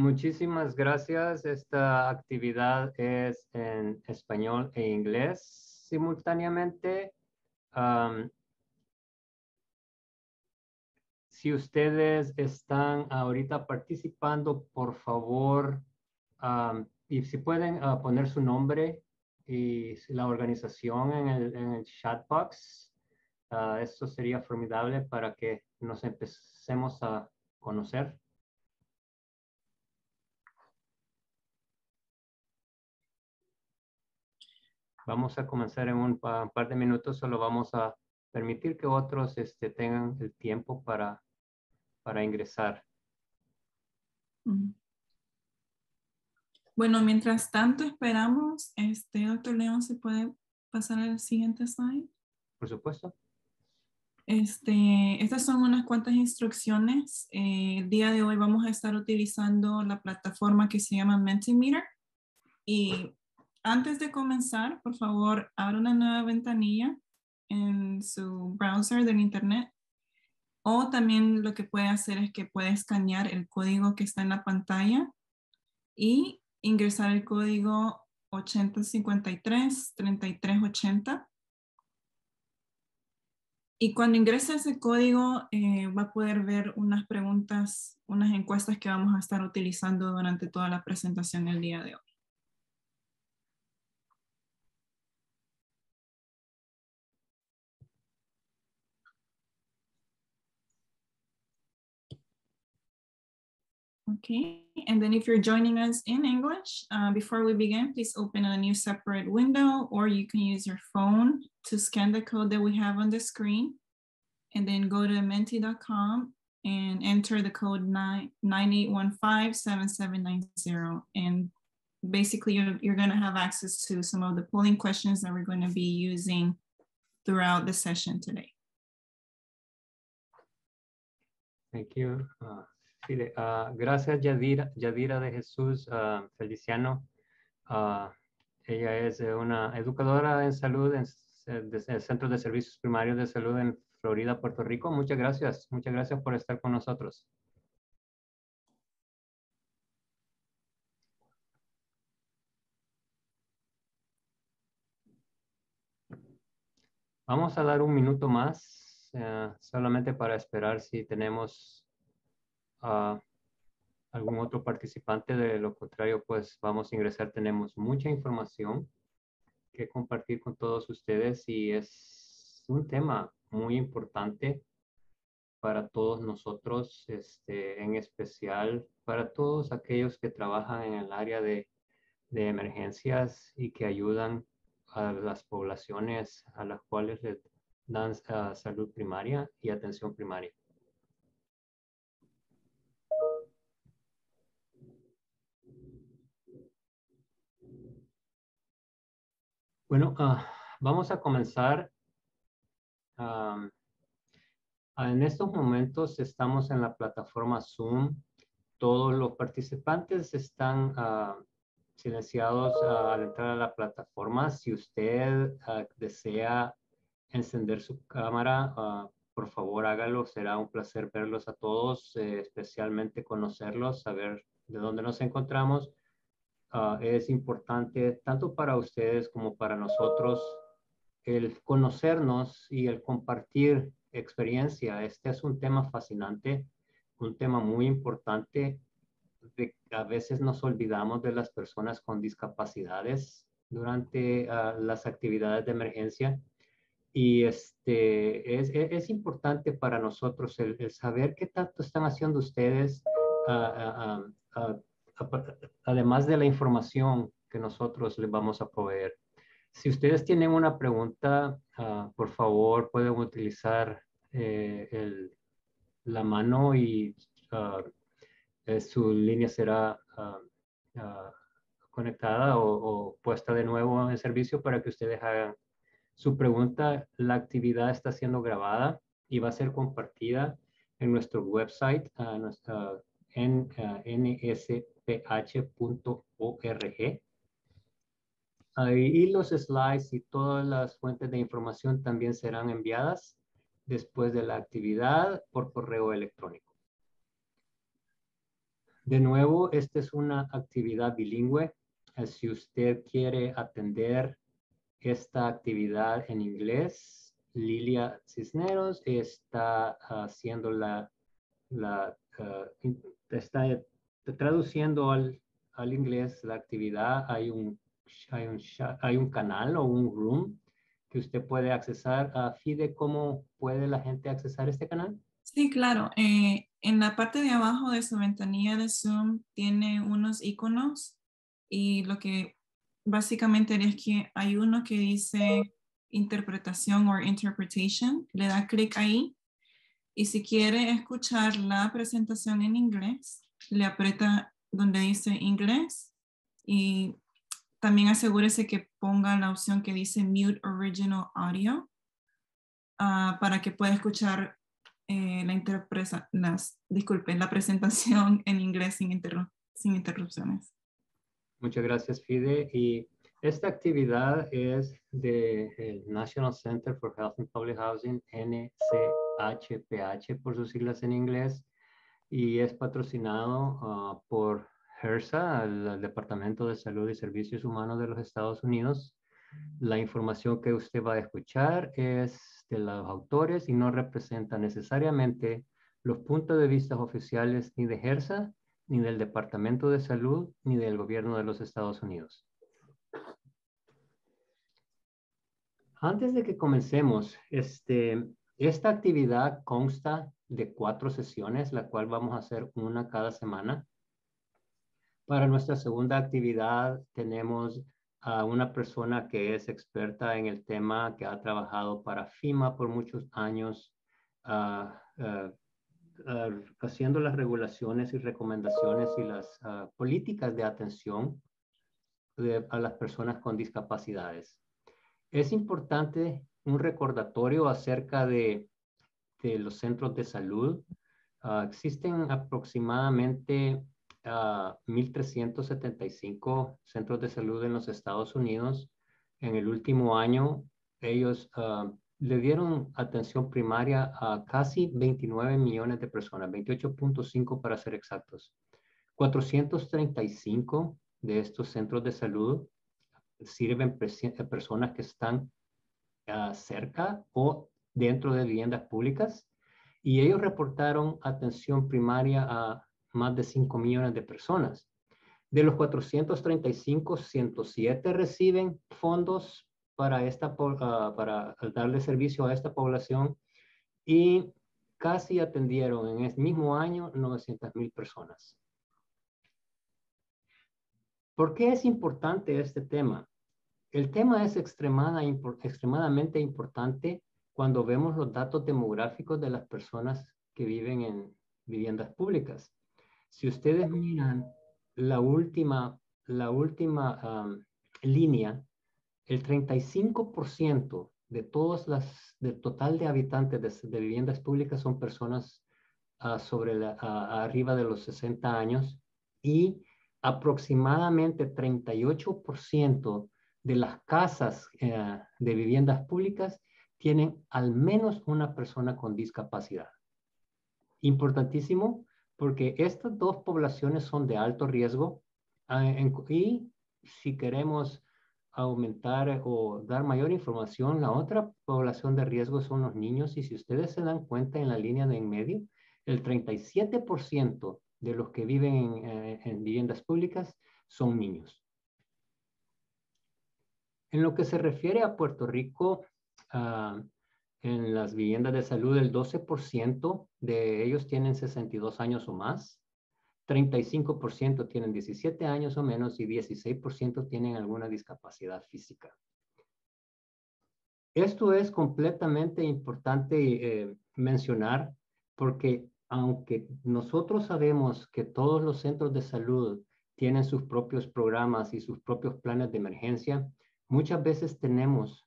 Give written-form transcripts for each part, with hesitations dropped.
Muchísimas gracias. Esta actividad es en español e inglés simultáneamente. Si ustedes están ahorita participando, por favor, y si pueden poner su nombre y la organización en el chat box, esto sería formidable para que nos empecemos a conocer. Vamos a comenzar en un par de minutos, solo vamos a permitir que otros tengan el tiempo para ingresar. Bueno, mientras tanto esperamos, doctor León, ¿se puede pasar al siguiente slide? Por supuesto. Estas son unas cuantas instrucciones. El día de hoy vamos a estar utilizando la plataforma que se llama Mentimeter. Y antes de comenzar, por favor, abra una nueva ventanilla en su browser del internet. O también lo que puede hacer es que puede escanear el código que está en la pantalla y ingresar el código 8053-3380. Y cuando ingrese ese código, va a poder ver unas preguntas, unas encuestas que vamos a estar utilizando durante toda la presentación el día de hoy. Okay, and then if you're joining us in English, before we begin, please open a new separate window, or you can use your phone to scan the code that we have on the screen, and then go to menti.com and enter the code 9815-7790. And basically, you're going to have access to some of the polling questions that we're going to be using throughout the session today. Thank you. Gracias, Yadira de Jesús Feliciano. Ella es una educadora en salud en el Centro de Servicios Primarios de Salud en Florida, Puerto Rico. Muchas gracias por estar con nosotros. Vamos a dar un minuto más, solamente para esperar si tenemos algún otro participante. De lo contrario, pues vamos a ingresar. Tenemos mucha información que compartir con todos ustedes y es un tema muy importante para todos nosotros, en especial para todos aquellos que trabajan en el área de emergencias y que ayudan a las poblaciones a las cuales les dan salud primaria y atención primaria. Bueno, vamos a comenzar. En estos momentos estamos en la plataforma Zoom. Todos los participantes están silenciados al entrar a la plataforma. Si usted desea encender su cámara, por favor hágalo. Será un placer verlos a todos, especialmente conocerlos, saber de dónde nos encontramos. Es importante tanto para ustedes como para nosotros el conocernos y el compartir experiencia. Este es un tema fascinante, un tema muy importante. A veces nos olvidamos de las personas con discapacidades durante las actividades de emergencia. Y es importante para nosotros el saber qué tanto están haciendo ustedes, además de la información que nosotros les vamos a proveer. Si ustedes tienen una pregunta, por favor pueden utilizar la mano y su línea será conectada o puesta de nuevo en servicio para que ustedes hagan su pregunta. La actividad está siendo grabada y va a ser compartida en nuestro website, nsph.org. Y los slides y todas las fuentes de información también serán enviadas después de la actividad por correo electrónico. De nuevo, esta es una actividad bilingüe. Si usted quiere atender esta actividad en inglés, Lilia Cisneros está haciendo está traduciendo al inglés la actividad. Hay un canal o un room que usted puede accesar. Fide, ¿cómo puede la gente accesar este canal? Sí, claro. En la parte de abajo de su ventanilla de Zoom tiene unos iconos y lo que básicamente es que hay uno que dice interpretación o interpretation. Le da clic ahí y si quiere escuchar la presentación en inglés, le aprieta donde dice inglés y también asegúrese que ponga la opción que dice mute original audio para que pueda escuchar la presentación en inglés sin interrupciones. Muchas gracias, Fide. Y esta actividad es del National Center for Health and Public Housing, NCHPH por sus siglas en inglés, y es patrocinado por HRSA, el Departamento de Salud y Servicios Humanos de los Estados Unidos. La información que usted va a escuchar es de los autores y no representa necesariamente los puntos de vista oficiales ni de HRSA, ni del Departamento de Salud, ni del gobierno de los Estados Unidos. Antes de que comencemos, esta actividad consta de 4 sesiones, la cual vamos a hacer una cada semana. Para nuestra segunda actividad tenemos a una persona que es experta en el tema, que ha trabajado para FEMA por muchos años, haciendo las regulaciones y recomendaciones y las políticas de atención a las personas con discapacidades. Es importante un recordatorio acerca de los centros de salud. Existen aproximadamente 1,375 centros de salud en los Estados Unidos. En el último año, ellos le dieron atención primaria a casi 29 millones de personas, 28.5 para ser exactos. 435 de estos centros de salud sirven a personas que están cerca o dentro de viviendas públicas, y ellos reportaron atención primaria a más de 5 millones de personas. De los 435, 107 reciben fondos para darle servicio a esta población, y casi atendieron en el mismo año 900,000 personas. ¿Por qué es importante este tema? El tema es extremadamente importante cuando vemos los datos demográficos de las personas que viven en viviendas públicas. Si ustedes miran la última línea, el 35% del total de habitantes de viviendas públicas son personas arriba de los 60 años, y aproximadamente 38% de las casas de viviendas públicas tienen al menos una persona con discapacidad. Importantísimo, porque estas dos poblaciones son de alto riesgo, y si queremos aumentar o dar mayor información, la otra población de riesgo son los niños, y si ustedes se dan cuenta en la línea de en medio, el 37% de los que viven en viviendas públicas son niños. En lo que se refiere a Puerto Rico, en las viviendas de salud, el 12% de ellos tienen 62 años o más, 35% tienen 17 años o menos, y 16% tienen alguna discapacidad física. Esto es completamente importante mencionar, porque aunque nosotros sabemos que todos los centros de salud tienen sus propios programas y sus propios planes de emergencia, muchas veces tendemos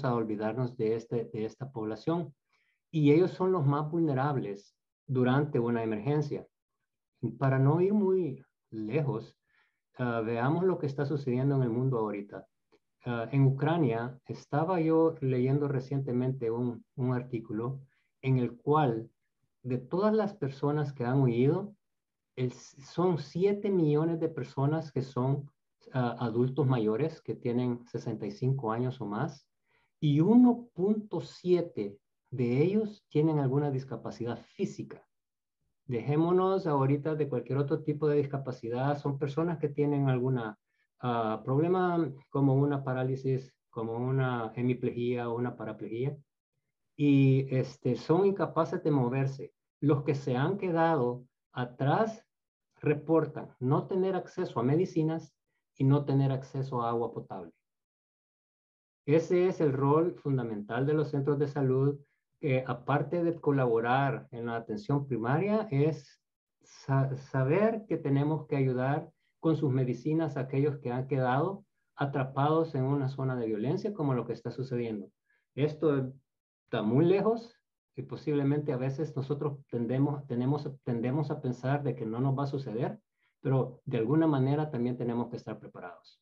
a olvidarnos de esta población, y ellos son los más vulnerables durante una emergencia. Para no ir muy lejos, veamos lo que está sucediendo en el mundo ahorita. En Ucrania, estaba yo leyendo recientemente un artículo en el cual, de todas las personas que han huido, son 7 millones de personas que son adultos mayores que tienen 65 años o más, y 1.7 de ellos tienen alguna discapacidad física. Dejémonos ahorita de cualquier otro tipo de discapacidad. Son personas que tienen alguna problema como una parálisis, como una hemiplegia o una paraplegia, y son incapaces de moverse. Los que se han quedado atrás reportan no tener acceso a medicinas y no tener acceso a agua potable. Ese es el rol fundamental de los centros de salud. Aparte de colaborar en la atención primaria, es saber que tenemos que ayudar con sus medicinas a aquellos que han quedado atrapados en una zona de violencia, como lo que está sucediendo. Esto está muy lejos y posiblemente a veces nosotros tendemos a pensar de que no nos va a suceder, pero de alguna manera también tenemos que estar preparados.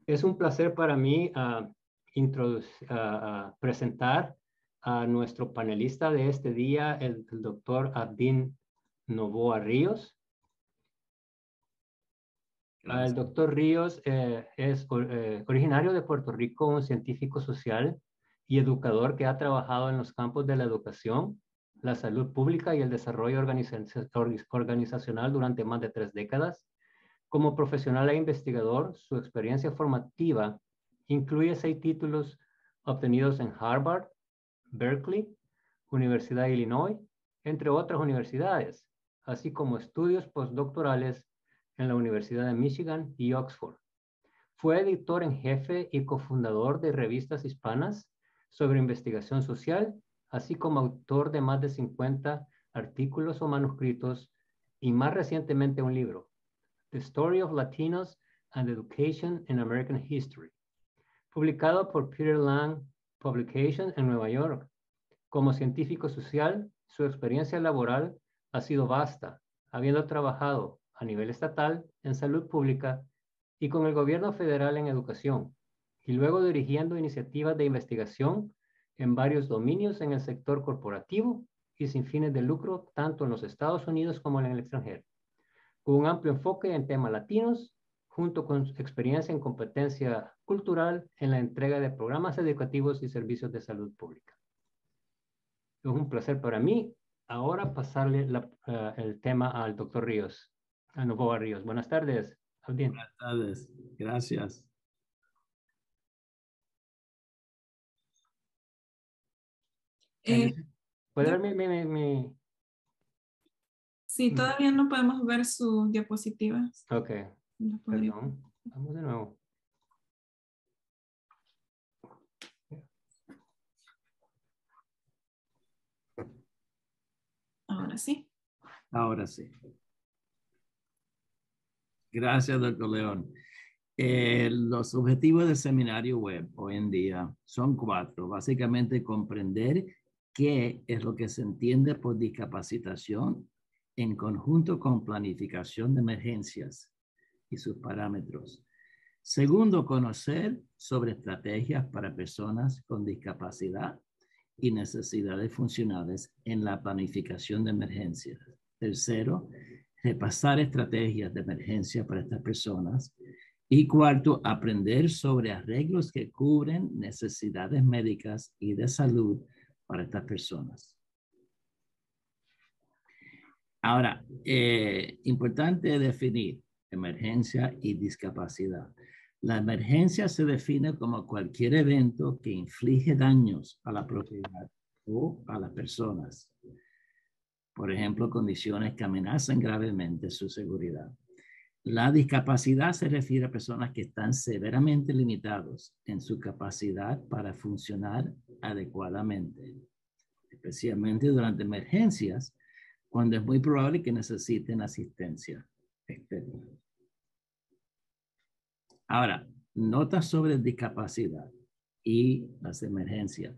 Es un placer para mí presentar a nuestro panelista de este día, el doctor Abdín Novoa Ríos. El doctor Ríos es originario de Puerto Rico, un científico social y educador que ha trabajado en los campos de la educación, la salud pública y el desarrollo organizacional durante más de 3 décadas. Como profesional e investigador, su experiencia formativa incluye 6 títulos obtenidos en Harvard, Berkeley, Universidad de Illinois, entre otras universidades, así como estudios postdoctorales en la Universidad de Michigan y Oxford. Fue editor en jefe y cofundador de revistas hispanas sobre investigación social, así como autor de más de 50 artículos o manuscritos y más recientemente un libro, The Story of Latinos and Education in American History, publicado por Peter Lang Publications en Nueva York. Como científico social, su experiencia laboral ha sido vasta, habiendo trabajado a nivel estatal en salud pública y con el gobierno federal en educación, y luego dirigiendo iniciativas de investigación en varios dominios en el sector corporativo y sin fines de lucro, tanto en los Estados Unidos como en el extranjero, con un amplio enfoque en temas latinos, junto con su experiencia en competencia cultural en la entrega de programas educativos y servicios de salud pública. Es un placer para mí ahora pasarle el tema al doctor Ríos, a Novoa Ríos. Buenas tardes, Abdín. Buenas tardes, gracias. ¿Puede ver mi... Sí, todavía no podemos ver sus diapositivas. Ok, No perdón. Vamos de nuevo. Ahora sí. Ahora sí. Gracias, doctor León. Los objetivos del seminario web hoy en día son 4. Básicamente, comprender qué es lo que se entiende por discapacitación en conjunto con planificación de emergencias y sus parámetros. Segundo, conocer sobre estrategias para personas con discapacidad y necesidades funcionales en la planificación de emergencias. Tercero, repasar estrategias de emergencia para estas personas. Y cuarto, aprender sobre arreglos que cubren necesidades médicas y de salud para estas personas. Ahora, importante definir emergencia y discapacidad. La emergencia se define como cualquier evento que inflige daños a la propiedad o a las personas. Por ejemplo, condiciones que amenazan gravemente su seguridad. La discapacidad se refiere a personas que están severamente limitados en su capacidad para funcionar adecuadamente, especialmente durante emergencias, cuando es muy probable que necesiten asistencia externa. Ahora, notas sobre discapacidad y las emergencias.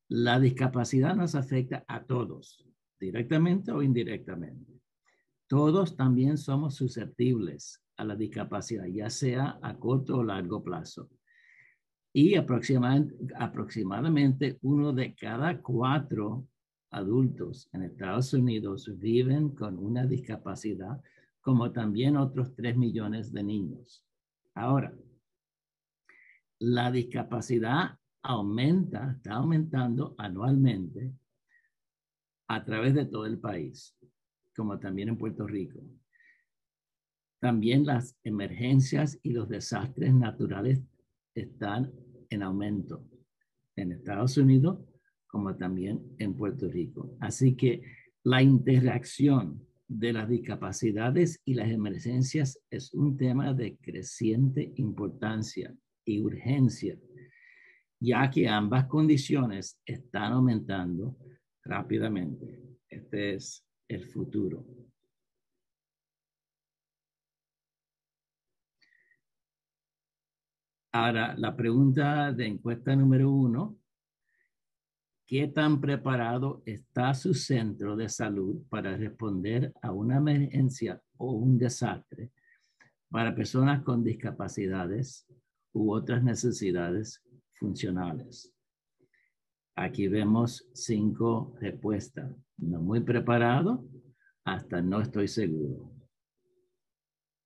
La discapacidad nos afecta a todos, directamente o indirectamente. Todos también somos susceptibles a la discapacidad, ya sea a corto o largo plazo. Y aproximadamente 1 de cada 4 adultos en Estados Unidos viven con una discapacidad, como también otros 3 millones de niños. Ahora, la discapacidad está aumentando anualmente a través de todo el país, como también en Puerto Rico. También las emergencias y los desastres naturales están en aumento en Estados Unidos, como también en Puerto Rico. Así que la interacción de las discapacidades y las emergencias es un tema de creciente importancia y urgencia, ya que ambas condiciones están aumentando rápidamente. Este es el futuro. Ahora, la pregunta de encuesta número 1, ¿qué tan preparado está su centro de salud para responder a una emergencia o un desastre para personas con discapacidades u otras necesidades funcionales? Aquí vemos 5 respuestas. No muy preparado, hasta no estoy seguro.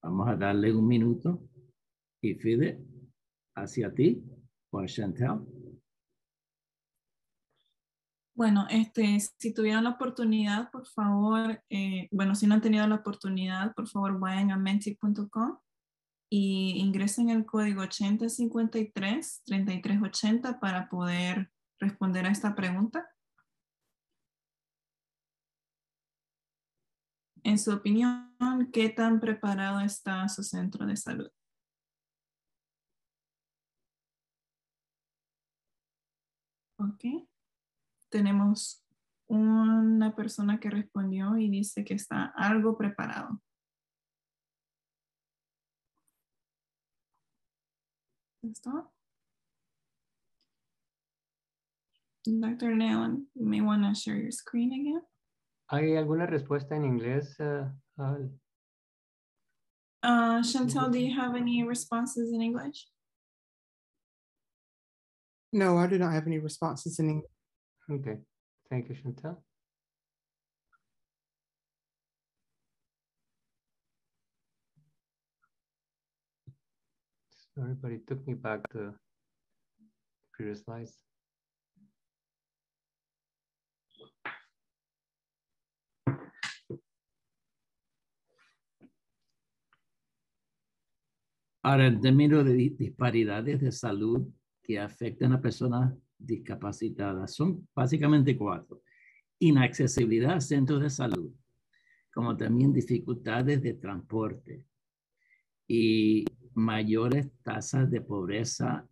Vamos a darle un minuto. Y Fide, hacia ti o a Chantal. Bueno, si tuvieran la oportunidad, por favor, bueno, si no han tenido la oportunidad, por favor, vayan a menti.com y ingresen el código 8053-3380 para poder responder a esta pregunta. En su opinión, ¿qué tan preparado está su centro de salud? Ok. Tenemos una persona que respondió y dice que está algo preparado. ¿Listo? Dr. Leon, you may want to share your screen again. ¿Hay alguna respuesta en inglés? Chantal, do you have any responses in English? No, I do not have any responses in English. Okay, thank you, Chantal. Sorry, but it took me back to previous slides. Ahora, en términos de disparidades de salud que afectan a personas discapacitadas, son básicamente 4. Inaccesibilidad a centros de salud, como también dificultades de transporte y mayores tasas de pobreza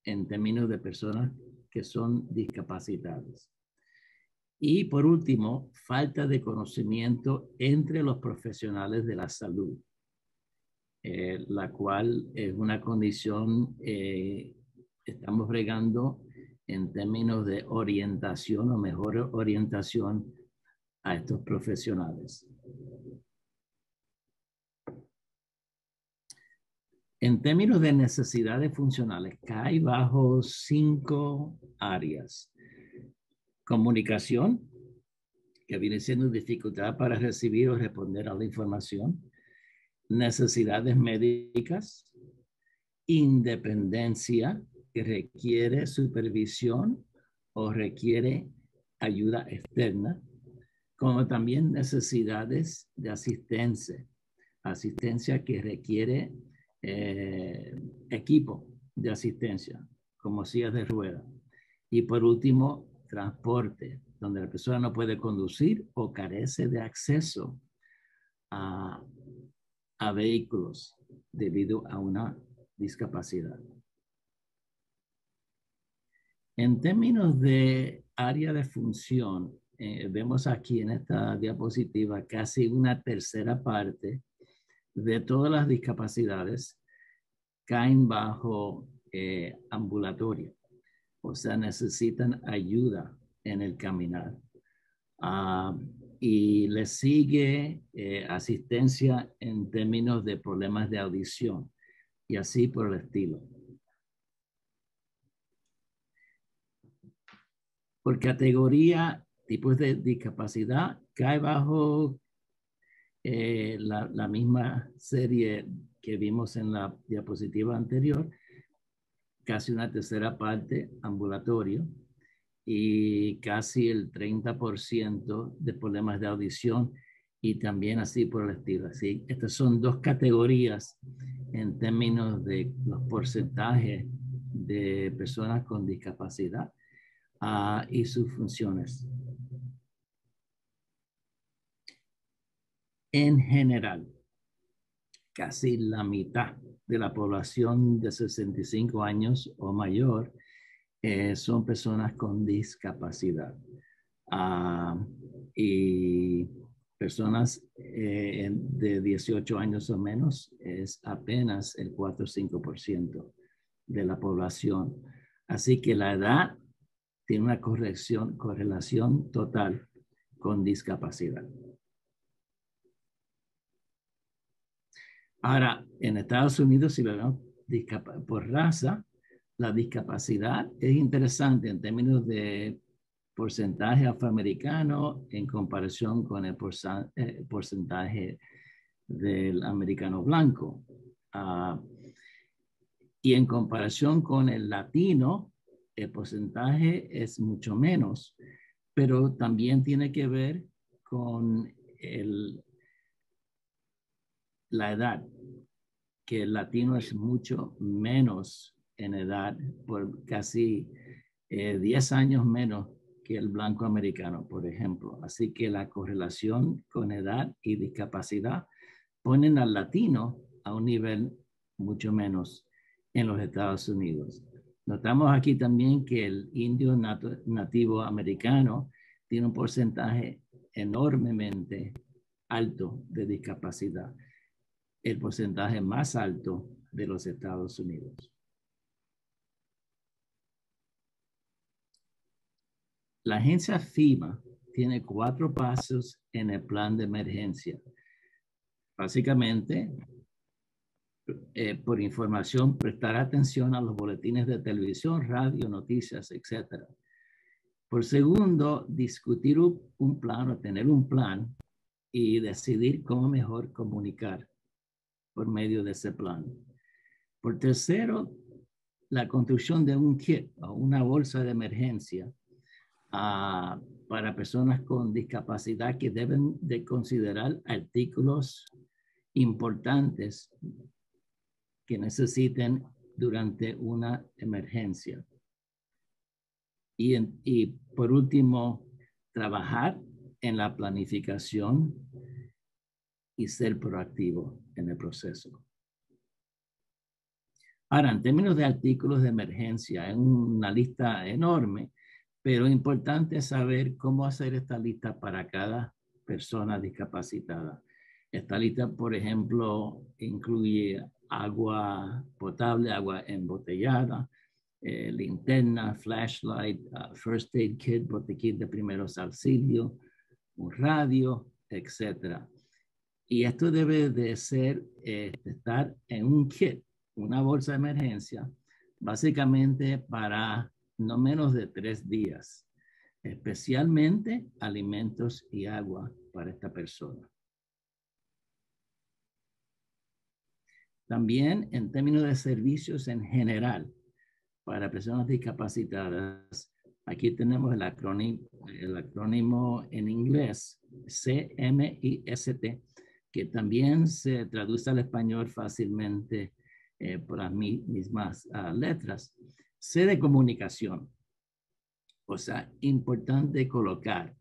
en términos de personas que son discapacitadas. Y por último, falta de conocimiento entre los profesionales de la salud, la cual es una condición estamos bregando en términos de orientación o mejor orientación a estos profesionales. En términos de necesidades funcionales, cae bajo 5 áreas. Comunicación, que viene siendo dificultad para recibir o responder a la información. Necesidades médicas. Independencia, que requiere supervisión o requiere ayuda externa, como también necesidades de asistencia que requiere equipo de asistencia, como sillas de rueda. Y por último, transporte, donde la persona no puede conducir o carece de acceso a vehículos debido a una discapacidad. En términos de área de función, vemos aquí en esta diapositiva casi una tercera parte de todas las discapacidades caen bajo ambulatorio, o sea, necesitan ayuda en el caminar. Y le sigue asistencia en términos de problemas de audición y así por el estilo. Por categoría tipos de discapacidad cae bajo la misma serie que vimos en la diapositiva anterior, casi una tercera parte ambulatorio y casi el 30% de problemas de audición y también así por el estilo. Así, estas son dos categorías en términos de los porcentajes de personas con discapacidad y sus funciones. En general, casi la mitad de la población de 65 años o mayor son personas con discapacidad. Y personas de 18 años o menos es apenas el 4 o 5% de la población. Así que la edad tiene una correlación total con discapacidad. Ahora, en Estados Unidos, si lo vemos por raza, la discapacidad es interesante en términos de porcentaje afroamericano en comparación con el porcentaje del americano blanco. Y en comparación con el latino, el porcentaje es mucho menos, pero también tiene que ver con la edad, que el latino es mucho menos en edad, por casi 10 años menos que el blanco americano, por ejemplo. Así que la correlación con edad y discapacidad ponen al latino a un nivel mucho menos en los Estados Unidos. Notamos aquí también que el indio nativo americano tiene un porcentaje enormemente alto de discapacidad, el porcentaje más alto de los Estados Unidos. La agencia FEMA tiene 4 pasos en el plan de emergencia. Básicamente, por información, prestar atención a los boletines de televisión, radio, noticias, etc. Por segundo, discutir un plan o tener un plan y decidir cómo mejor comunicar por medio de ese plan. Por tercero, la construcción de un kit o una bolsa de emergencia para personas con discapacidad que deben de considerar artículos importantes que necesiten durante una emergencia. Y por último, trabajar en la planificación y ser proactivo en el proceso. Ahora, en términos de artículos de emergencia, es una lista enorme, pero es importante saber cómo hacer esta lista para cada persona discapacitada. Esta lista, por ejemplo, incluye agua potable, agua embotellada, linterna, flashlight, first aid kit, botiquín de primeros auxilios, un radio, etc. Y esto debe de estar en un kit, una bolsa de emergencia, básicamente para no menos de 3 días, especialmente alimentos y agua para esta persona. También en términos de servicios en general para personas discapacitadas, aquí tenemos el acrónimo en inglés, CMIST, que también se traduce al español fácilmente por las mismas letras. C de comunicación. O sea, importante colocar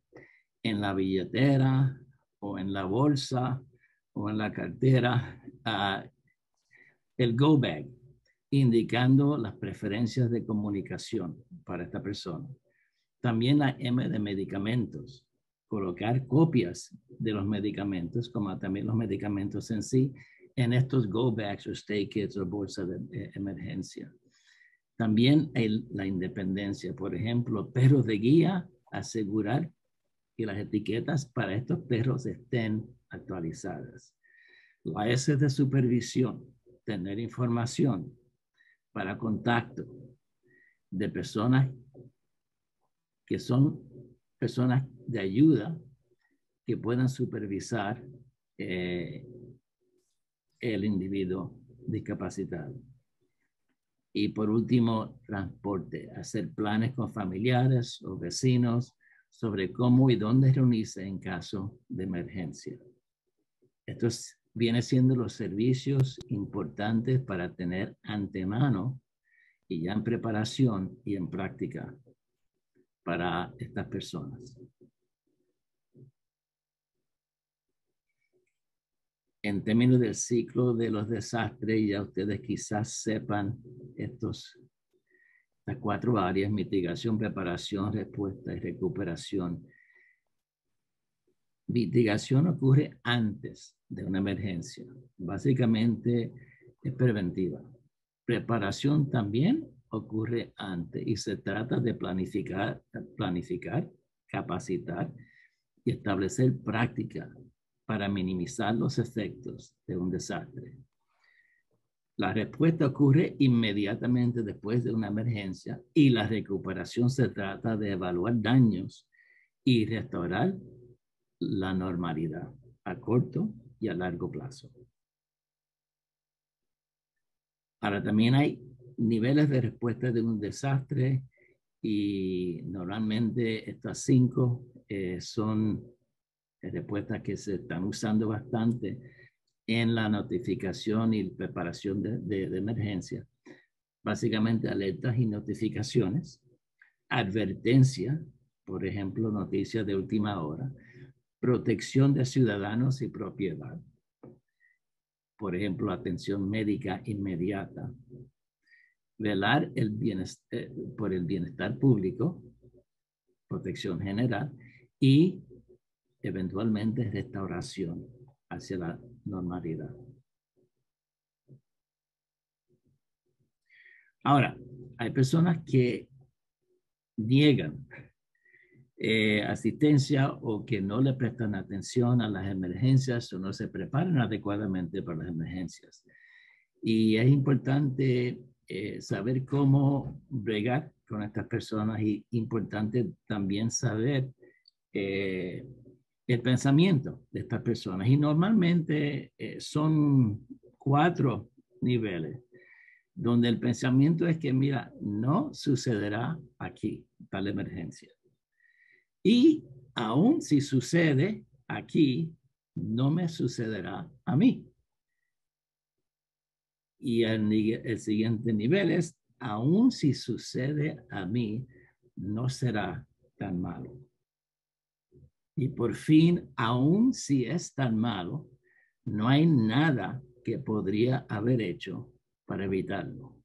en la billetera o en la bolsa o en la cartera el go bag, indicando las preferencias de comunicación para esta persona. También la M de medicamentos, colocar copias de los medicamentos, como también los medicamentos en sí, en estos go bags o stay kits o bolsas de emergencia. También la independencia, por ejemplo, perros de guía, asegurar que las etiquetas para estos perros estén actualizadas. La S de supervisión, tener información para contacto de personas que son personas de ayuda que puedan supervisar el individuo discapacitado. Y por último, transporte, hacer planes con familiares o vecinos sobre cómo y dónde reunirse en caso de emergencia. Esto viene siendo los servicios importantes para tener antemano y ya en preparación y en práctica para estas personas. En términos del ciclo de los desastres, ya ustedes quizás sepan estas 4 áreas: mitigación, preparación, respuesta y recuperación. Mitigación ocurre antes de una emergencia. Básicamente es preventiva. Preparación también ocurre antes y se trata de planificar, capacitar y establecer práctica para minimizar los efectos de un desastre. La respuesta ocurre inmediatamente después de una emergencia y la recuperación se trata de evaluar daños y restaurar la normalidad a corto y a largo plazo. Ahora, también hay niveles de respuesta de un desastre y normalmente estas 5 son respuestas que se están usando bastante en la notificación y preparación de emergencia. Básicamente alertas y notificaciones, advertencia, por ejemplo, noticias de última hora, protección de ciudadanos y propiedad, por ejemplo, atención médica inmediata, velar por el bienestar público, protección general y eventualmente restauración hacia la normalidad. Ahora, hay personas que niegan asistencia o que no le prestan atención a las emergencias o no se preparan adecuadamente para las emergencias. Y es importante saber cómo bregar con estas personas y importante también saber el pensamiento de estas personas. Y normalmente son 4 niveles, donde el pensamiento es que, mira, no sucederá aquí tal emergencia. Y aún si sucede aquí, no me sucederá a mí. Y el siguiente nivel es, aún si sucede a mí, no será tan malo. Y por fin, aún si es tan malo, no hay nada que podría haber hecho para evitarlo.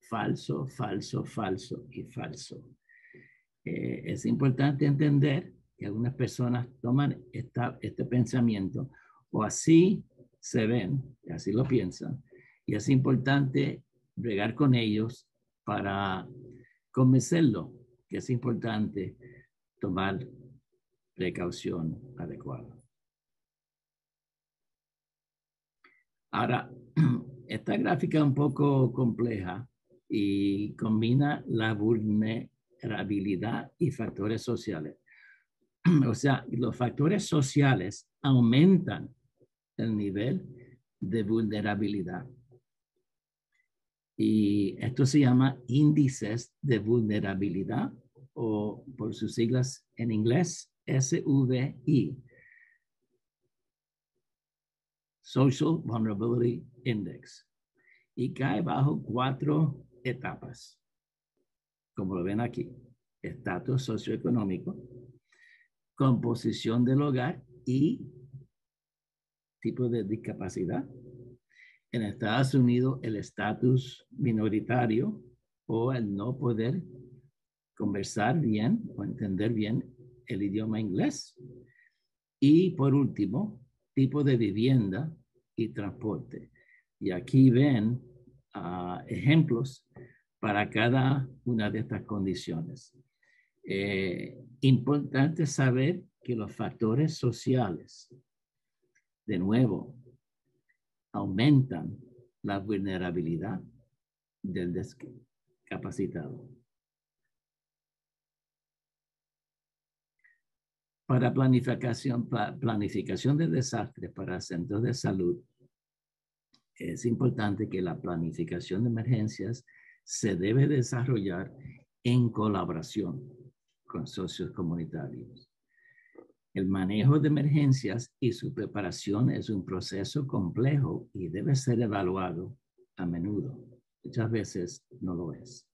Falso, falso, falso y falso. Es importante entender que algunas personas toman este pensamiento o así se ven, y así lo piensan, y es importante bregar con ellos para convencerlo que es importante tomar precaución adecuada. Ahora, esta gráfica es un poco compleja y combina la vulnerabilidad y factores sociales. O sea, los factores sociales aumentan el nivel de vulnerabilidad. Y esto se llama índices de vulnerabilidad o por sus siglas en inglés, SVI. Social Vulnerability Index. Y cae bajo 4 etapas. Como lo ven aquí, estatus socioeconómico, composición del hogar y tipo de discapacidad. En Estados Unidos, el estatus minoritario o el no poder conversar bien o entender bien el idioma inglés. Y por último, tipo de vivienda y transporte. Y aquí ven ejemplos para cada una de estas condiciones. Importante saber que los factores sociales, de nuevo, aumentan la vulnerabilidad del discapacitado. Para planificación de desastres para centros de salud, es importante que la planificación de emergencias se debe desarrollar en colaboración con socios comunitarios. El manejo de emergencias y su preparación es un proceso complejo y debe ser evaluado a menudo. Muchas veces no lo es.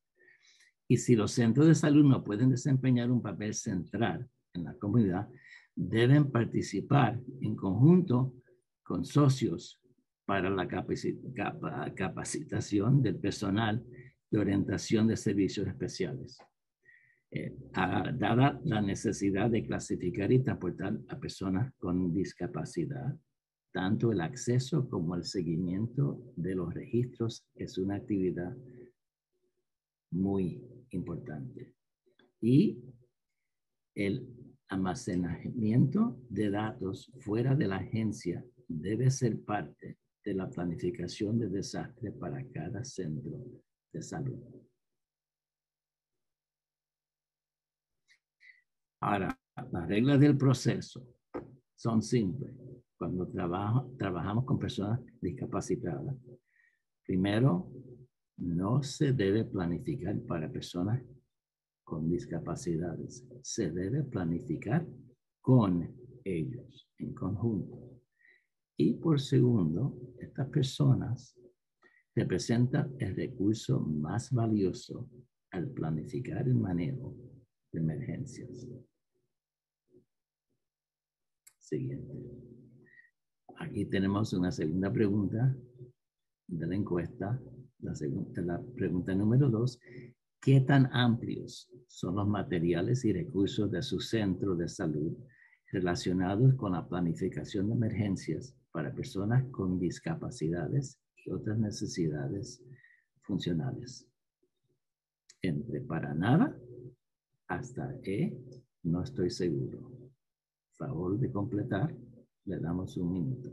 Y si los centros de salud no pueden desempeñar un papel central en la comunidad, deben participar en conjunto con socios para la capacitación del personal de orientación de servicios especiales. Dada la necesidad de clasificar y transportar a personas con discapacidad, tanto el acceso como el seguimiento de los registros es una actividad muy importante. Y el almacenamiento de datos fuera de la agencia debe ser parte de la planificación de desastre para cada centro de salud. Ahora, las reglas del proceso son simples. Cuando trabajamos con personas discapacitadas, primero, no se debe planificar para personas con discapacidades. Se debe planificar con ellos en conjunto. Y por segundo, estas personas representan el recurso más valioso al planificar el manejo de emergencias. Siguiente. Aquí tenemos una segunda pregunta de la encuesta. La pregunta número 2. ¿Qué tan amplios son los materiales y recursos de su centro de salud relacionados con la planificación de emergencias para personas con discapacidades y otras necesidades funcionales? Entre para nada hasta no estoy seguro. Favor de completar, le damos un minuto.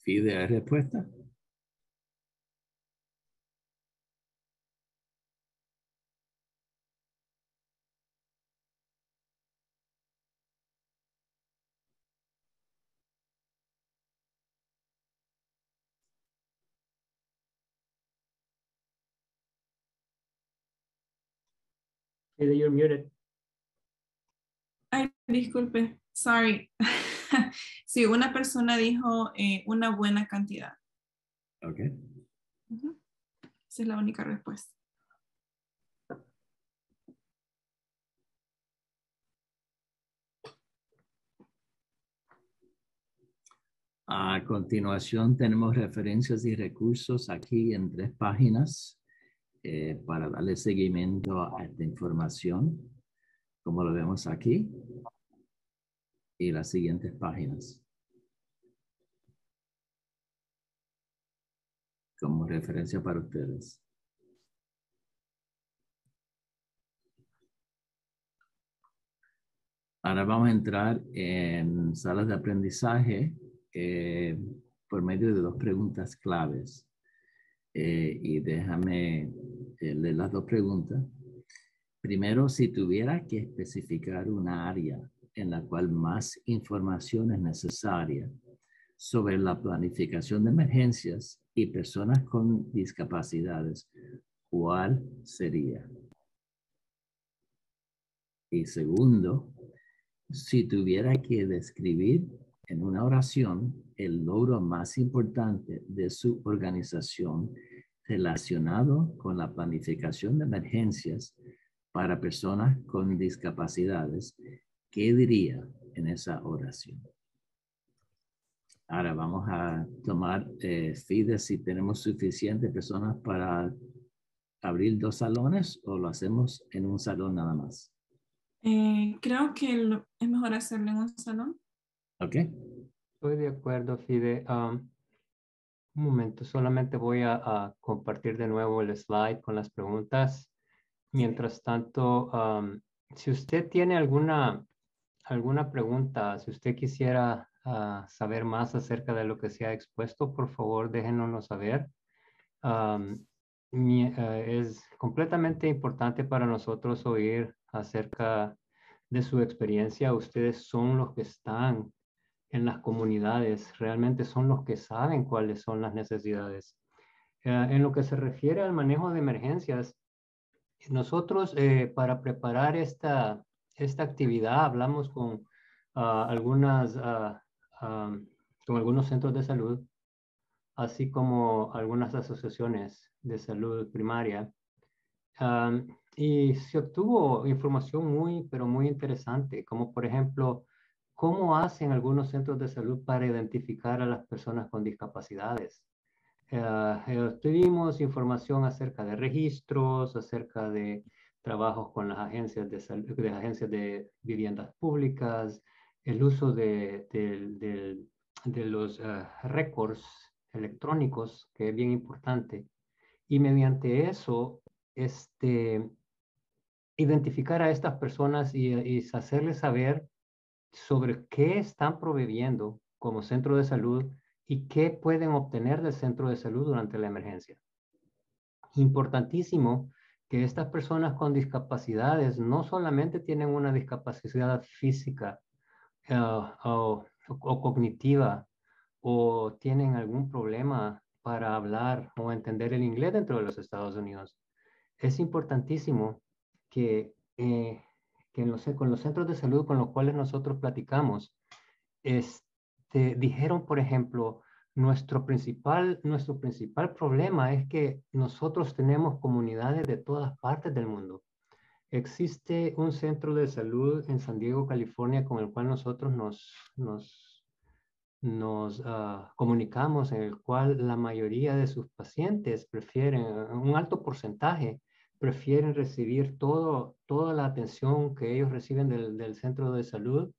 ¿Pide respuesta? You're muted. Ay, disculpe, sorry. Sí, una persona dijo una buena cantidad. Ok. Esa es la única respuesta. A continuación tenemos referencias y recursos aquí en 3 páginas para darle seguimiento a esta información, como lo vemos aquí, y las siguientes páginas. Como referencia para ustedes. Ahora vamos a entrar en salas de aprendizaje por medio de 2 preguntas claves. Y déjame leer las 2 preguntas. Primero, si tuviera que especificar una área en la cual más información es necesaria sobre la planificación de emergencias y personas con discapacidades, ¿cuál sería? Y segundo, si tuviera que describir en una oración el logro más importante de su organización relacionado con la planificación de emergencias para personas con discapacidades, ¿qué diría en esa oración? Ahora vamos a tomar feedback si tenemos suficientes personas para abrir 2 salones o lo hacemos en un salón nada más. Creo que es mejor hacerlo en un salón. ¿Ok? Estoy de acuerdo, Fide. Un momento, solamente voy a compartir de nuevo el slide con las preguntas. Mientras tanto, si usted tiene alguna pregunta, si usted quisiera saber más acerca de lo que se ha expuesto, por favor, déjenoslo saber. Es completamente importante para nosotros oír acerca de su experiencia. Ustedes son los que están en las comunidades, realmente son los que saben cuáles son las necesidades. En lo que se refiere al manejo de emergencias, nosotros para preparar esta actividad hablamos con con algunos centros de salud, así como algunas asociaciones de salud primaria. Y se obtuvo información pero muy interesante, como por ejemplo, cómo hacen algunos centros de salud para identificar a las personas con discapacidades. Tuvimos información acerca de registros, acerca de trabajos con las agencias de viviendas públicas, el uso de los récords electrónicos, que es bien importante. Y mediante eso, identificar a estas personas y hacerles saber sobre qué están proveyendo como centro de salud y qué pueden obtener del centro de salud durante la emergencia. Importantísimo que estas personas con discapacidades no solamente tienen una discapacidad física o cognitiva o tienen algún problema para hablar o entender el inglés dentro de los Estados Unidos. Es importantísimo que, con los centros de salud con los cuales nosotros platicamos, dijeron, por ejemplo, nuestro principal problema es que nosotros tenemos comunidades de todas partes del mundo. Existe un centro de salud en San Diego, California, con el cual nosotros nos comunicamos, en el cual la mayoría de sus pacientes prefieren, un alto porcentaje, prefieren recibir toda la atención que ellos reciben del centro de salud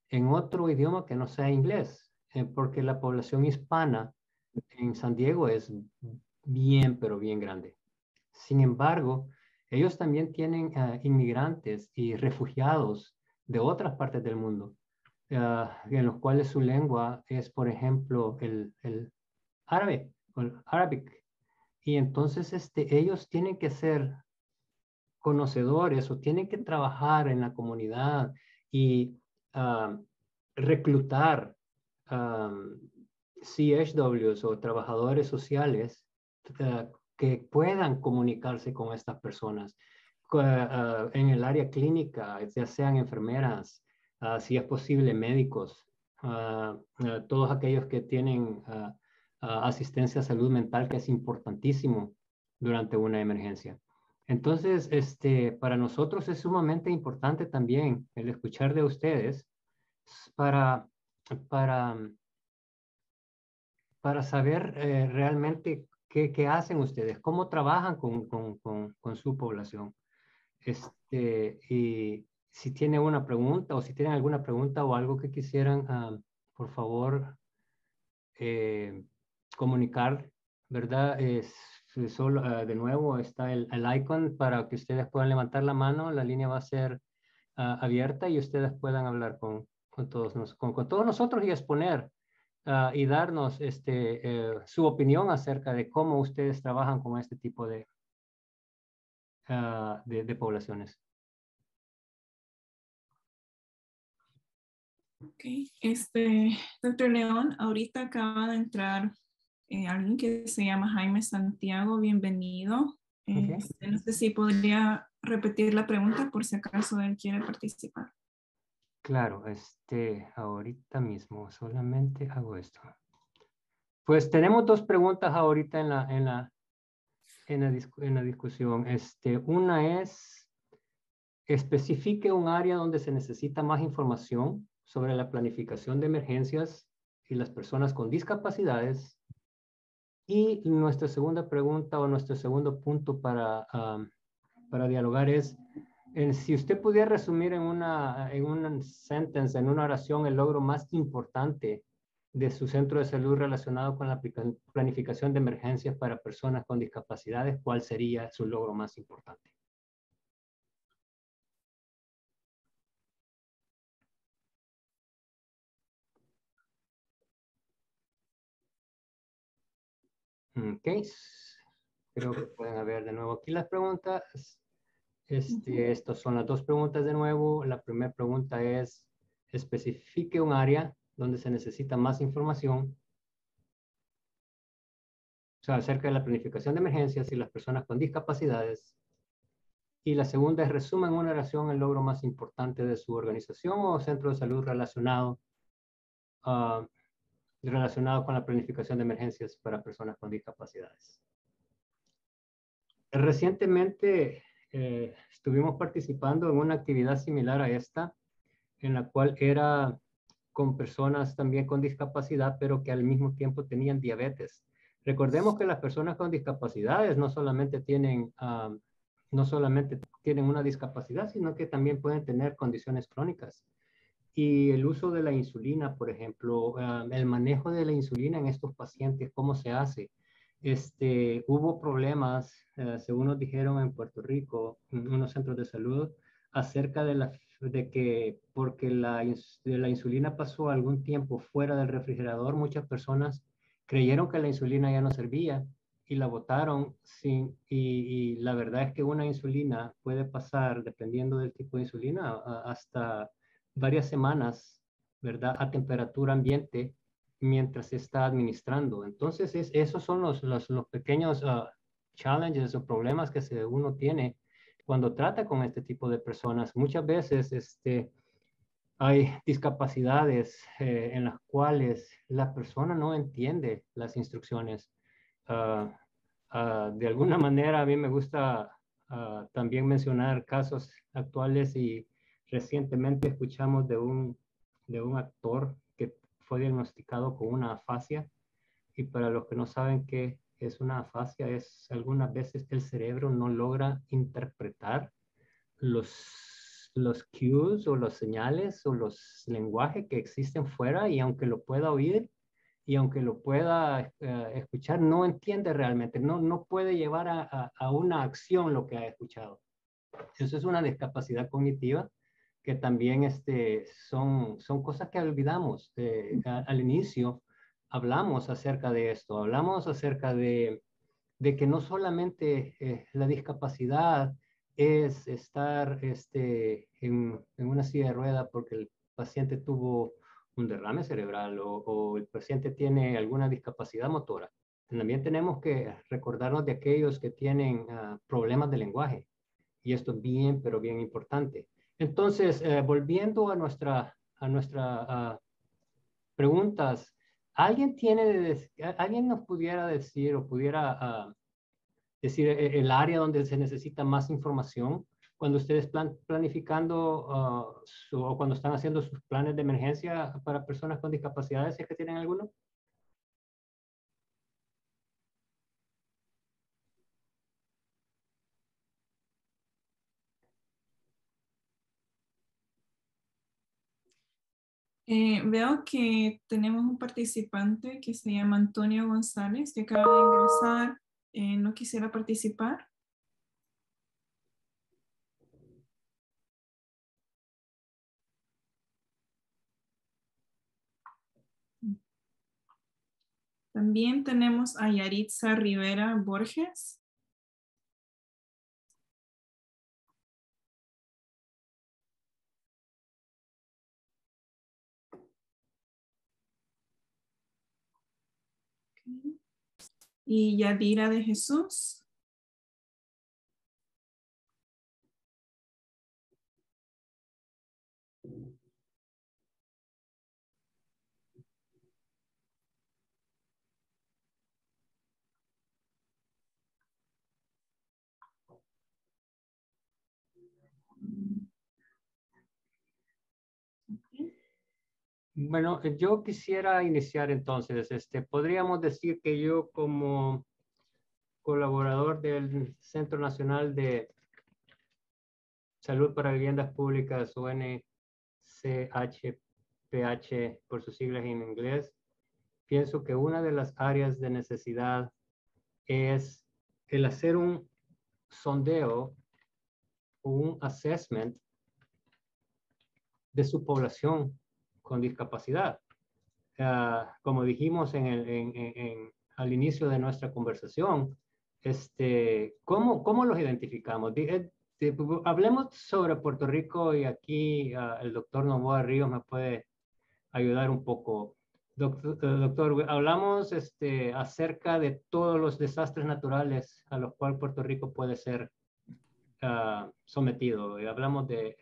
en otro idioma que no sea inglés, porque la población hispana en San Diego es bien, pero bien grande. Sin embargo, ellos también tienen inmigrantes y refugiados de otras partes del mundo, en los cuales su lengua es, por ejemplo, el árabe, o el Arabic. Y entonces ellos tienen que ser conocedores o tienen que trabajar en la comunidad y reclutar CHWs o trabajadores sociales que puedan comunicarse con estas personas en el área clínica, ya sean enfermeras, si es posible médicos, todos aquellos que tienen asistencia a salud mental, que es importantísimo durante una emergencia. Entonces, para nosotros es sumamente importante también el escuchar de ustedes para saber realmente qué hacen ustedes, cómo trabajan con su población. Y si tienen una pregunta o si tienen alguna pregunta o algo que quisieran, por favor, comunicar, ¿verdad? Solo, de nuevo está el icon para que ustedes puedan levantar la mano. La línea va a ser abierta y ustedes puedan hablar con todos nosotros y exponer y darnos su opinión acerca de cómo ustedes trabajan con este tipo de poblaciones. Ok, doctor León, ahorita acaba de entrar alguien que se llama Jaime Santiago, bienvenido. Okay. No sé si podría repetir la pregunta por si acaso él quiere participar. Claro, ahorita mismo solamente hago esto. Pues tenemos dos preguntas ahorita en la discusión. Una es, especifique un área donde se necesita más información sobre la planificación de emergencias y las personas con discapacidades. Y nuestra segunda pregunta o nuestro segundo punto para dialogar es, si usted pudiera resumir en una sentence, en una oración, el logro más importante de su centro de salud relacionado con la planificación de emergencias para personas con discapacidades, ¿cuál sería su logro más importante? Ok, creo que pueden ver de nuevo aquí las preguntas. Estas son las dos preguntas de nuevo. La primera pregunta es, especifique un área donde se necesita más información, o sea, acerca de la planificación de emergencias y las personas con discapacidades. Y la segunda es, resuma en una oración el logro más importante de su organización o centro de salud ah, relacionado con la planificación de emergencias para personas con discapacidades. Recientemente estuvimos participando en una actividad similar a esta, en la cual era con personas también con discapacidad, pero que al mismo tiempo tenían diabetes. Recordemos que las personas con discapacidades no solamente tienen una discapacidad, sino que también pueden tener condiciones crónicas. Y el uso de la insulina, por ejemplo, el manejo de la insulina en estos pacientes, ¿cómo se hace? Hubo problemas, según nos dijeron en Puerto Rico, en unos centros de salud, acerca de que porque la insulina pasó algún tiempo fuera del refrigerador, muchas personas creyeron que la insulina ya no servía y la botaron y la verdad es que una insulina puede pasar, dependiendo del tipo de insulina, hasta varias semanas, ¿verdad? A temperatura ambiente mientras se está administrando. Entonces, esos son los pequeños challenges o problemas que uno tiene cuando trata con este tipo de personas. Muchas veces hay discapacidades en las cuales la persona no entiende las instrucciones. De alguna manera, a mí me gusta también mencionar casos actuales y recientemente escuchamos de un actor que fue diagnosticado con una afasia. Y para los que no saben qué es una afasia, es algunas veces el cerebro no logra interpretar los cues o los señales o los lenguajes que existen fuera, y aunque lo pueda oír y aunque lo pueda escuchar, no entiende realmente, no puede llevar a una acción lo que ha escuchado. Eso es una discapacidad cognitiva que también son cosas que olvidamos. Al inicio hablamos acerca de esto, hablamos acerca de que no solamente la discapacidad es estar en una silla de rueda porque el paciente tuvo un derrame cerebral o el paciente tiene alguna discapacidad motora. También tenemos que recordarnos de aquellos que tienen problemas de lenguaje. Y esto es bien, pero bien importante. Entonces, volviendo a nuestra preguntas, ¿alguien nos pudiera decir o pudiera decir el área donde se necesita más información cuando ustedes planificando o cuando están haciendo sus planes de emergencia para personas con discapacidades, si es que tienen alguno? Veo que tenemos un participante que se llama Antonio González, que acaba de ingresar. ¿No quisiera participar? También tenemos a Yaritza Rivera Borges. Okay. Y Yadira de Jesús. Okay. Bueno, yo quisiera iniciar entonces. Podríamos decir que yo como colaborador del Centro Nacional de Salud para Viviendas Públicas, ONCHPH por sus siglas en inglés, pienso que una de las áreas de necesidad es el hacer un sondeo o un assessment de su población con discapacidad. Como dijimos al inicio de nuestra conversación, ¿cómo los identificamos? Hablemos sobre Puerto Rico y aquí el doctor Novoa Ríos me puede ayudar un poco. Doctor, hablamos acerca de todos los desastres naturales a los cuales Puerto Rico puede ser sometido. Y hablamos de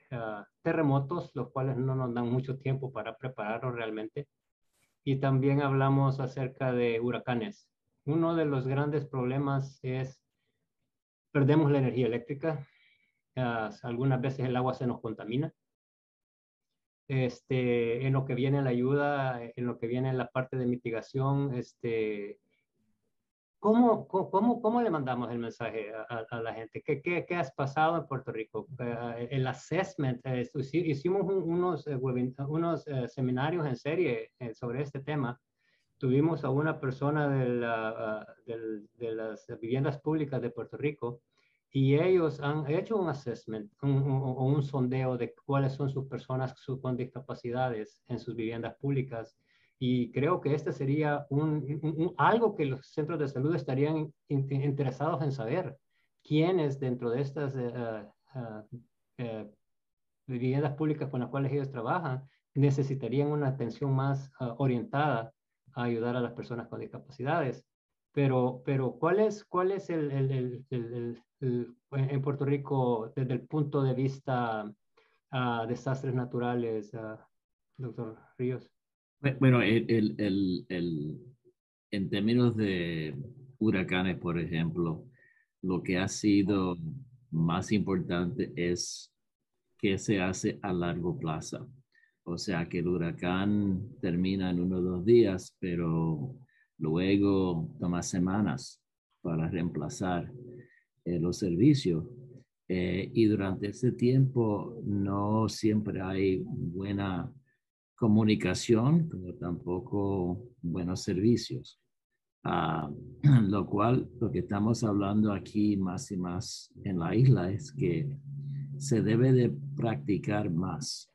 terremotos, los cuales no nos dan mucho tiempo para prepararnos realmente. Y también hablamos acerca de huracanes. Uno de los grandes problemas es perdemos la energía eléctrica. Algunas veces el agua se nos contamina. En lo que viene la ayuda, en lo que viene la parte de mitigación, ¿cómo le mandamos el mensaje a la gente? ¿Qué has pasado en Puerto Rico? El assessment, hicimos unos seminarios en serie sobre este tema. Tuvimos a una persona de las viviendas públicas de Puerto Rico y ellos han hecho un assessment, un sondeo de cuáles son sus personas con discapacidades en sus viviendas públicas. Y creo que este sería algo que los centros de salud estarían interesados en saber. ¿Quiénes dentro de estas viviendas públicas con las cuales ellos trabajan necesitarían una atención más orientada a ayudar a las personas con discapacidades? Pero ¿cuál es en Puerto Rico desde el punto de vista desastres naturales, doctor Ríos? Bueno, en términos de huracanes, por ejemplo, lo que ha sido más importante es qué se hace a largo plazo. O sea, que el huracán termina en 1 o 2 días, pero luego toma semanas para reemplazar los servicios. Y durante ese tiempo no siempre hay buena comunicación, como tampoco buenos servicios. Lo cual, lo que estamos hablando aquí más y más en la isla es que se debe de practicar más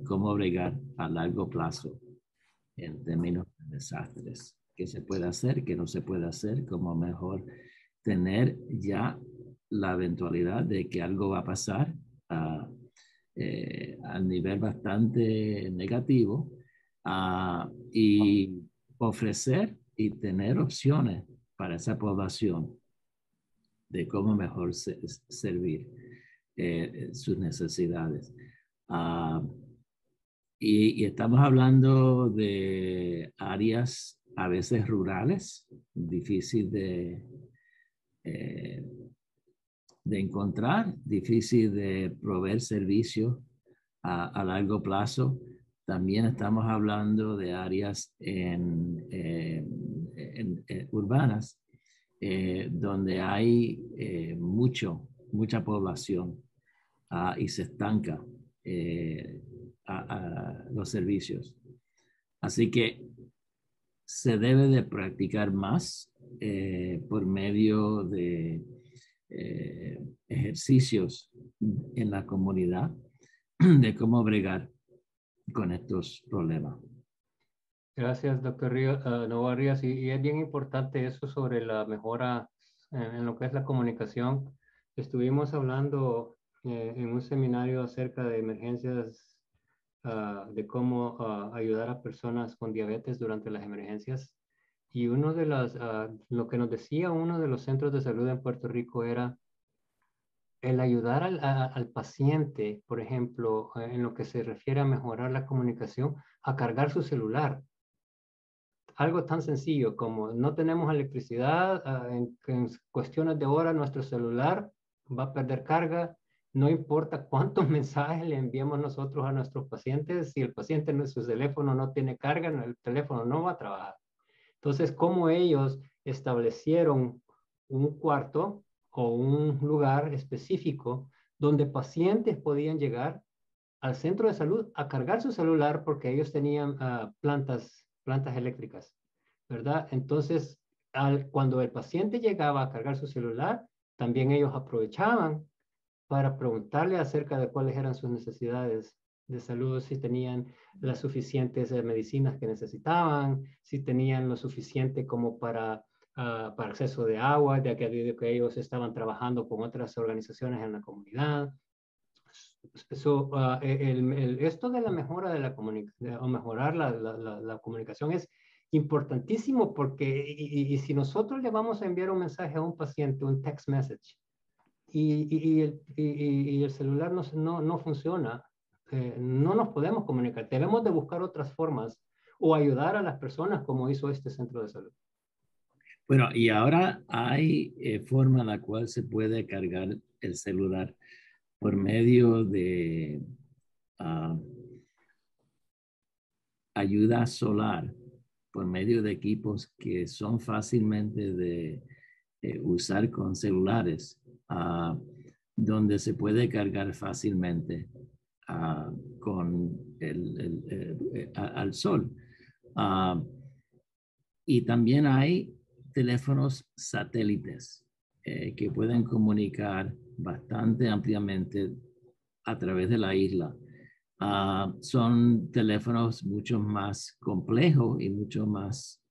cómo bregar a largo plazo en términos de desastres. ¿Qué se puede hacer? ¿Qué no se puede hacer? ¿Cómo mejor tener ya la eventualidad de que algo va a pasar a nivel bastante negativo y ofrecer y tener opciones para esa población de cómo mejor servir sus necesidades. Y estamos hablando de áreas a veces rurales, difícil de encontrar, difícil de proveer servicios a largo plazo. También estamos hablando de áreas urbanas donde hay mucha población y se estanca los servicios. Así que se debe de practicar más por medio de ejercicios en la comunidad de cómo bregar con estos problemas. Gracias, doctor Novoa Ríos. Y es bien importante eso sobre la mejora en lo que es la comunicación. Estuvimos hablando en un seminario acerca de emergencias, de cómo ayudar a personas con diabetes durante las emergencias. Y lo que nos decía uno de los centros de salud en Puerto Rico era el ayudar al paciente, por ejemplo, en lo que se refiere a mejorar la comunicación, a cargar su celular. Algo tan sencillo como no tenemos electricidad, en cuestiones de horas nuestro celular va a perder carga, no importa cuántos mensajes le enviemos nosotros a nuestros pacientes, si el paciente en su teléfono no tiene carga, el teléfono no va a trabajar. Entonces, ¿cómo ellos establecieron un cuarto o un lugar específico donde pacientes podían llegar al centro de salud a cargar su celular porque ellos tenían plantas eléctricas, ¿verdad? Entonces, cuando el paciente llegaba a cargar su celular, también ellos aprovechaban para preguntarle acerca de cuáles eran sus necesidades de salud, si tenían las suficientes medicinas que necesitaban, si tenían lo suficiente como para acceso de agua, de que ellos estaban trabajando con otras organizaciones en la comunidad. Esto de la mejora de la comunicación, o mejorar la comunicación es importantísimo porque, y si nosotros le vamos a enviar un mensaje a un paciente, un text message, y el celular no funciona, no nos podemos comunicar. Debemos de buscar otras formas o ayudar a las personas como hizo este centro de salud. Bueno, y ahora hay forma en la cual se puede cargar el celular por medio de ayuda solar, por medio de equipos que son fácilmente de usar con celulares, donde se puede cargar fácilmente con al sol. Y también hay teléfonos satélites que pueden comunicar bastante ampliamente a través de la isla. Son teléfonos mucho más complejos y mucho más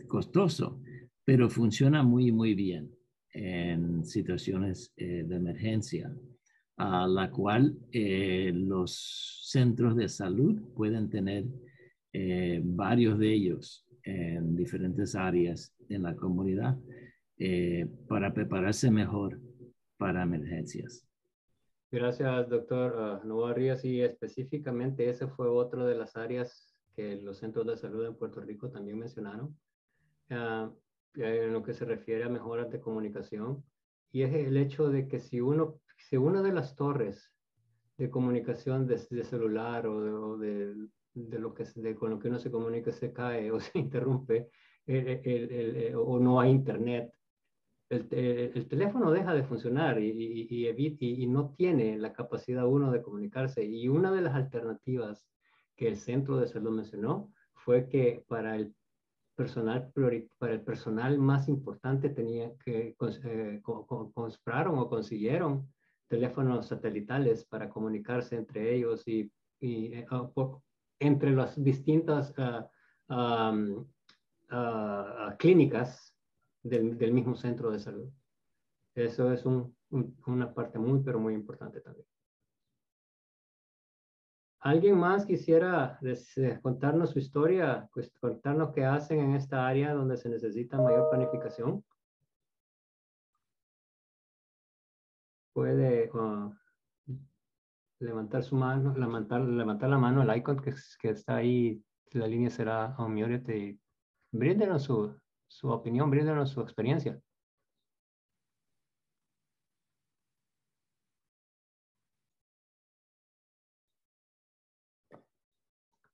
costosos, pero funciona muy, muy bien en situaciones de emergencia, a la cual los centros de salud pueden tener varios de ellos en diferentes áreas en la comunidad para prepararse mejor para emergencias. Gracias, doctor Novoa Ríos. Y específicamente ese fue otro de las áreas que los centros de salud en Puerto Rico también mencionaron, en lo que se refiere a mejoras de comunicación. Y es el hecho de que si una de las torres de comunicación de celular o con lo que uno se comunica se cae o se interrumpe, o no hay internet, el teléfono deja de funcionar y no tiene la capacidad uno de comunicarse. Y una de las alternativas que el centro de salud mencionó fue que para el personal más importante tenía que compraron o consiguieron teléfonos satelitales para comunicarse entre ellos entre las distintas clínicas del mismo centro de salud. Eso es una parte muy, pero muy importante también. ¿Alguien más quisiera contarnos su historia, pues, contarnos qué hacen en esta área donde se necesita mayor planificación? Puede levantar su mano, levantar la mano, el icon que está ahí, la línea será unmuted, y bríndenos su opinión, bríndenos su experiencia.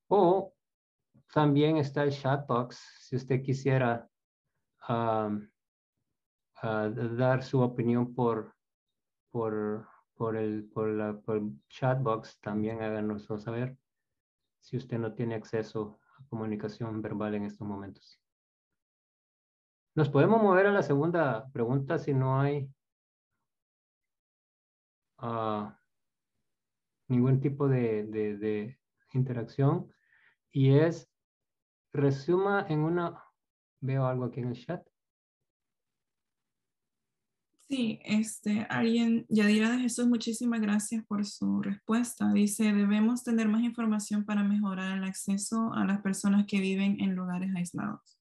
O también está el chat box, si usted quisiera dar su opinión por el chat box, también háganoslo saber si usted no tiene acceso a comunicación verbal en estos momentos. Nos podemos mover a la segunda pregunta si no hay ningún tipo de interacción, y es resuma en veo algo aquí en el chat. Sí, alguien, Yadira de Jesús, muchísimas gracias por su respuesta. Dice, debemos tener más información para mejorar el acceso a las personas que viven en lugares aislados.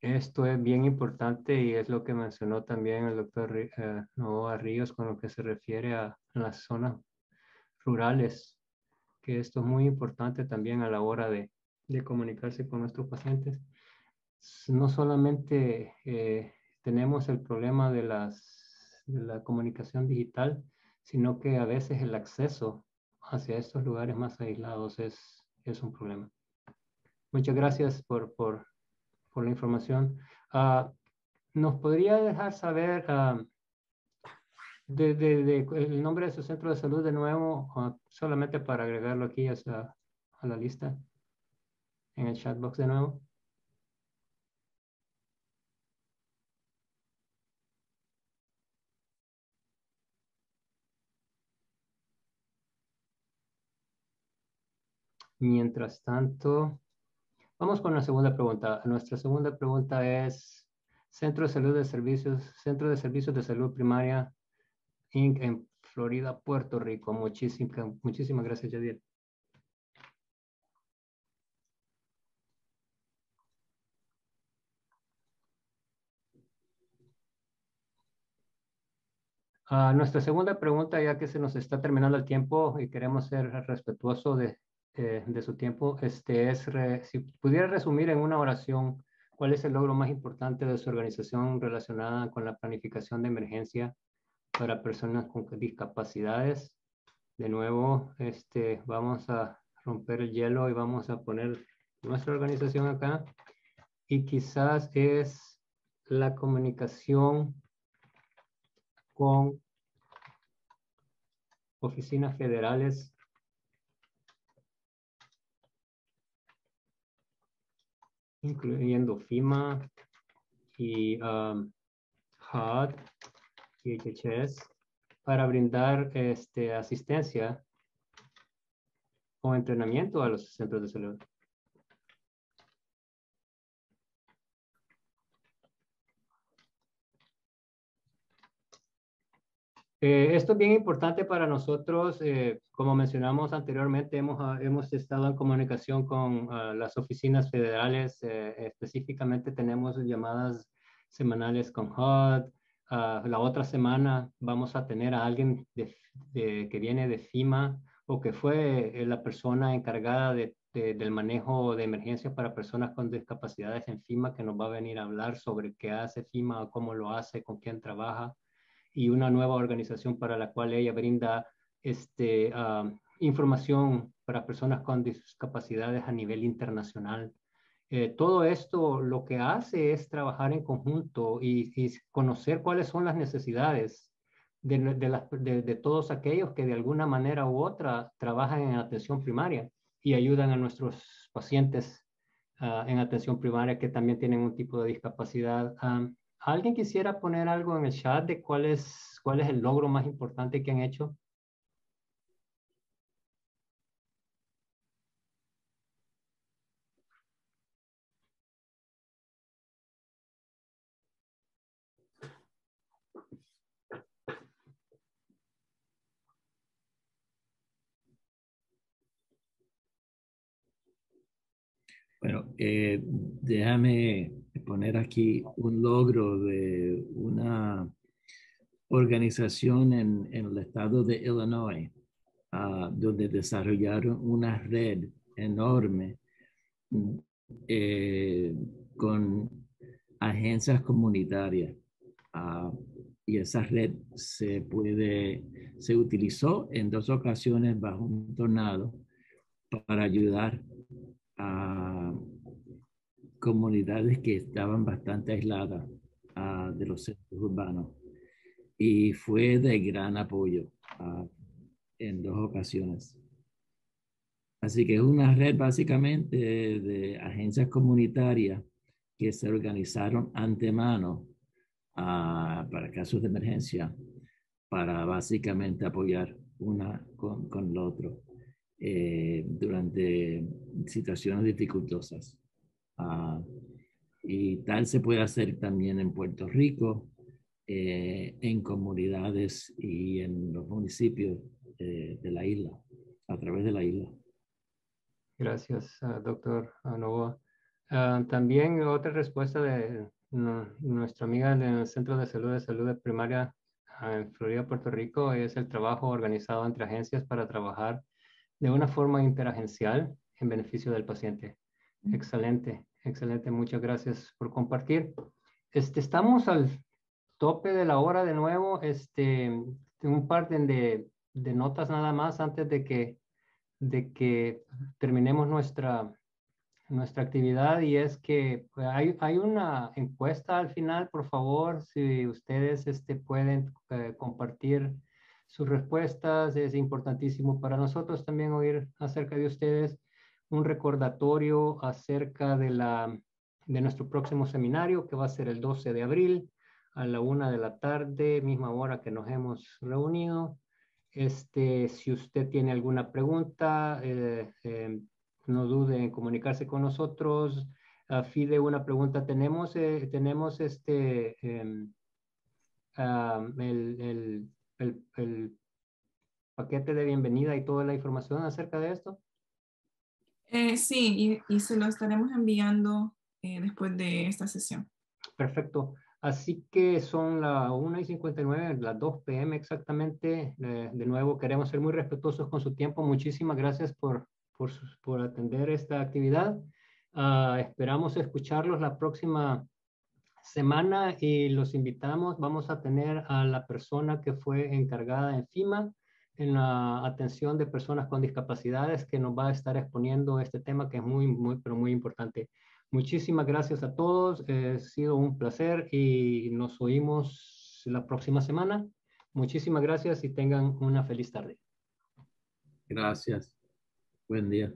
Esto es bien importante y es lo que mencionó también el doctor Novoa Ríos con lo que se refiere a las zonas rurales, que esto es muy importante también a la hora de comunicarse con nuestros pacientes. No solamente tenemos el problema de de la comunicación digital, sino que a veces el acceso hacia estos lugares más aislados es un problema. Muchas gracias por la información. ¿Nos podría dejar saber el nombre de su centro de salud de nuevo, solamente para agregarlo aquí a la lista, en el chat box de nuevo? Mientras tanto, vamos con la segunda pregunta. Nuestra segunda pregunta es Centro de Servicios de Salud Primaria Inc. en Florida, Puerto Rico. Muchísimas gracias, Yadiel. Nuestra segunda pregunta, ya que se nos está terminando el tiempo y queremos ser respetuosos de su tiempo, si pudiera resumir en una oración, ¿cuál es el logro más importante de su organización relacionada con la planificación de emergencia para personas con discapacidades? De nuevo, vamos a romper el hielo y vamos a poner nuestra organización acá. Y quizás es la comunicación con oficinas federales incluyendo FEMA y HUD y HHS para brindar asistencia o entrenamiento a los centros de salud. Esto es bien importante para nosotros. Como mencionamos anteriormente, hemos estado en comunicación con las oficinas federales. Específicamente tenemos llamadas semanales con HUD. La otra semana vamos a tener a alguien que viene de FEMA o que fue la persona encargada del manejo de emergencias para personas con discapacidades en FEMA, que nos va a venir a hablar sobre qué hace FEMA, cómo lo hace, con quién trabaja, y una nueva organización para la cual ella brinda información para personas con discapacidades a nivel internacional. Todo esto lo que hace es trabajar en conjunto y conocer cuáles son las necesidades de todos aquellos que de alguna manera u otra trabajan en atención primaria y ayudan a nuestros pacientes en atención primaria que también tienen un tipo de discapacidad. ¿Alguien quisiera poner algo en el chat de cuál es el logro más importante que han hecho? Bueno, déjame poner aquí un logro de una organización en el estado de Illinois, donde desarrollaron una red enorme con agencias comunitarias. Y esa red se utilizó en 2 ocasiones bajo un tornado para ayudar a comunidades que estaban bastante aisladas de los centros urbanos. Y fue de gran apoyo en 2 ocasiones. Así que es una red básicamente de agencias comunitarias que se organizaron antemano para casos de emergencia, para básicamente apoyar una con el otro durante situaciones dificultosas. Y tal se puede hacer también en Puerto Rico, en comunidades y en los municipios de la isla, a través de la isla. Gracias, doctor Novoa. También otra respuesta de nuestra amiga del Centro de Salud Primaria en Florida, Puerto Rico, es el trabajo organizado entre agencias para trabajar de una forma interagencial en beneficio del paciente. Excelente, excelente. Muchas gracias por compartir. Estamos tope de la hora de nuevo. Un par de notas nada más antes de que terminemos nuestra actividad, y es que hay una encuesta al final. Por favor, si ustedes pueden compartir sus respuestas, es importantísimo para nosotros también oír acerca de ustedes. Un recordatorio acerca de nuestro próximo seminario, que va a ser el 12 de abril a la 1 de la tarde, misma hora que nos hemos reunido. Si usted tiene alguna pregunta, no dude en comunicarse con nosotros. Fide, una pregunta. Tenemos el paquete de bienvenida y toda la información acerca de esto. Sí, y se lo estaremos enviando después de esta sesión. Perfecto. Así que son las 1:59, las 2 p.m. exactamente. De nuevo, queremos ser muy respetuosos con su tiempo. Muchísimas gracias por atender esta actividad. Esperamos escucharlos la próxima semana y los invitamos. Vamos a tener a la persona que fue encargada en FEMA en la atención de personas con discapacidades, que nos va a estar exponiendo este tema, que es pero muy importante. Muchísimas gracias a todos. Ha sido un placer y nos oímos la próxima semana. Muchísimas gracias y tengan una feliz tarde. Gracias. Buen día.